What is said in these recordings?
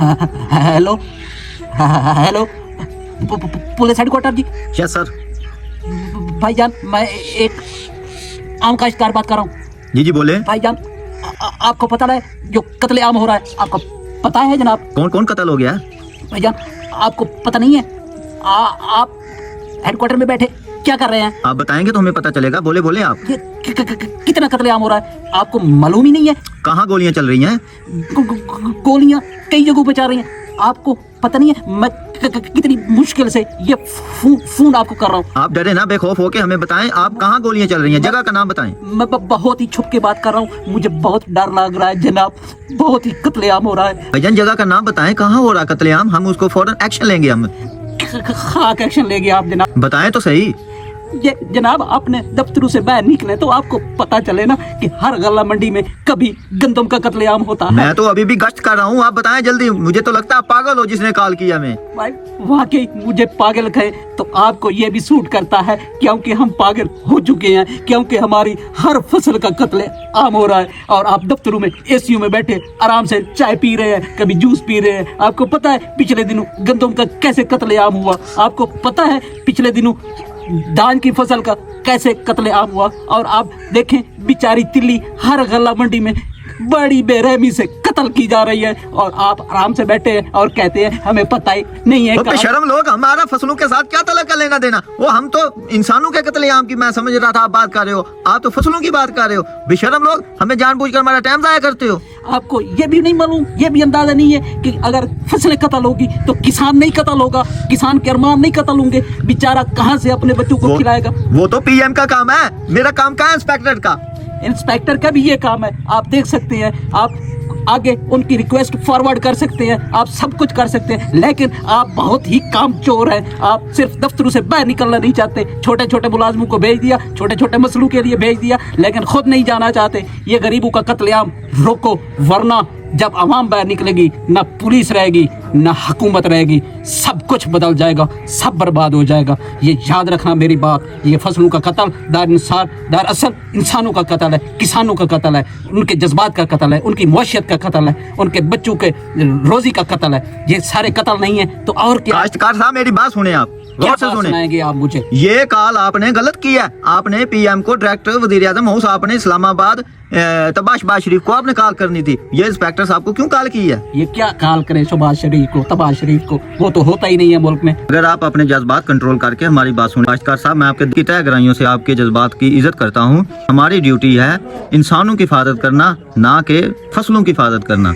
Hello hello police headquarters जी। Yes sir. भाईजान मैं एक आम का शिकार बात कर रहा हूँ। जी जी बोले। भाईजान आपको पता है जो कत्ले आम हो रहा है, आपको पता है जनाब? कौन कौन कत्ल हो गया? भाईजान आपको पता नहीं है? आप हेडक्वार्टर में बैठे क्या कर रहे हैं? आप बताएंगे तो हमें पता चलेगा। बोले बोले आप। ये कितना कत्ले आम हो रहा है आपको मालूम ही नहीं है? कहाँ गोलियां चल रही हैं? गोलियां कई जगहों पे चल रही हैं, आपको पता नहीं है? मैं कितनी मुश्किल से ये फोन आपको कर रहा हूँ। आप डरे ना, बेखौफ होके हमें बताएं आप कहाँ गोलियां चल रही हैं, जगह का नाम बताएं। मैं बहुत ही छुप के बात कर रहा हूँ, मुझे बहुत डर लग रहा है जनाब, बहुत ही कत्लेआम हो रहा है। भाईजान जगह का नाम बताएं, कहाँ हो रहा कत्लेआम, हम उसको फौरन एक्शन लेंगे। हम खाक एक्शन लेंगे आप जनाब। बताएं तो सही। ये जनाब आपने दफ्तरों से बाहर निकले तो आपको पता चले ना कि हर गल्ला मंडी में कभी गंदम का कत्लेआम होता है। मैं तो अभी भी गश्त कर रहा हूँ, आप बताएं जल्दी। मुझे तो लगता है पागल हो जिसने कॉल किया। मैं भाई वाकई मुझे पागल कहे तो आपको ये भी सूट करता है, क्योंकि हम पागल हो चुके हैं, क्योंकि हमारी हर फसल का कत्ले आम हो रहा है और आप दफ्तरों में एसीयू में बैठे आराम से चाय पी रहे हैं, कभी जूस पी रहे हैं। आपको पता है पिछले दिनों गंदम का कैसे कत्ले आम हुआ? आपको पता है पिछले दिनों धान की फसल का कैसे कत्ले आम हुआ? और आप देखें बेचारी तिल्ली हर गल्ला मंडी में बड़ी बेरहमी से कत्ल की जा रही है और आप आराम से बैठे हैं और कहते हैं हमें पता ही नहीं है। बेशरम लोग, हमारा फसलों के साथ क्या तलक का लेना देना? वो हम तो इंसानों के कत्लेआम की मैं समझ रहा था आप बात कर रहे हो, आप तो फसलों की बात कर रहे हो। बेशरम लोग, हमें जानबूझकर हमारा टाइम जाया करते हो। आपको ये भी नहीं मालूम, ये भी अंदाजा नहीं है कि अगर फसलें कत्ल होगी तो किसान नहीं कत्ल होगा, किसान के अरमान नहीं कत्ल होंगे, बेचारा कहाँ से अपने बच्चों को खिलाएगा? वो तो पीएम का काम है, मेरा काम कहाँ है इंस्पेक्टर का? इंस्पेक्टर का भी ये काम है, आप देख सकते हैं, आप आगे उनकी रिक्वेस्ट फॉरवर्ड कर सकते हैं, आप सब कुछ कर सकते हैं, लेकिन आप बहुत ही काम चोर हैं। आप सिर्फ दफ्तरों से बाहर निकलना नहीं चाहते, छोटे छोटे मुलाजमों को भेज दिया, छोटे छोटे मसलों के लिए भेज दिया, लेकिन खुद नहीं जाना चाहते। ये गरीबों का कत्लेआम रोको, वरना जब आवाम बाहर निकलेगी ना पुलिस रहेगी ना हुकूमत रहेगी, सब कुछ बदल जाएगा, सब बर्बाद हो जाएगा। ये याद रखना मेरी बात। ये फसलों का कत्ल दरअसल इंसानों का कत्ल है, किसानों का कत्ल है, उनके जज्बात का कत्ल है, उनकी मौशियत का कत्ल है, उनके बच्चों के रोजी का कत्ल है। ये सारे कत्ल नहीं है तो और क्या? काश्तकार साहब मेरी बात सुने, आप गौर से सुने। आप मुझे ये कॉल आपने गलत किया। आपने पीएम को, डायरेक्टर वजीर आजम हाउस, आपने इस्लामाबाद तबाशबाज शरीफ को आपने कॉल करनी थी। ये इंस्पेक्टर साहब को क्यों कॉल की है? ये क्या कॉल करे शहबाज शरीफ को, तबाश शरीफ को? वो तो होता ही नहीं है मुल्क में। अगर आप अपने जज्बात कंट्रोल करके हमारी बात सुने। काश्तकार साहब, मैं आपके तय गहराइयों से आपके जज्बात की इज्जत करता हूँ। हमारी ड्यूटी है इंसानों की हिफाजत करना, ना कि फसलों की हिफाजत करना।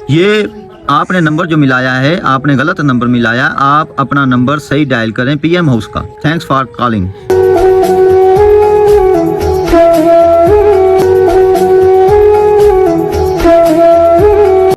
ये आपने नंबर जो मिलाया है, आपने गलत नंबर मिलाया। आप अपना नंबर सही डायल करें पीएम हाउस का। Thanks for calling.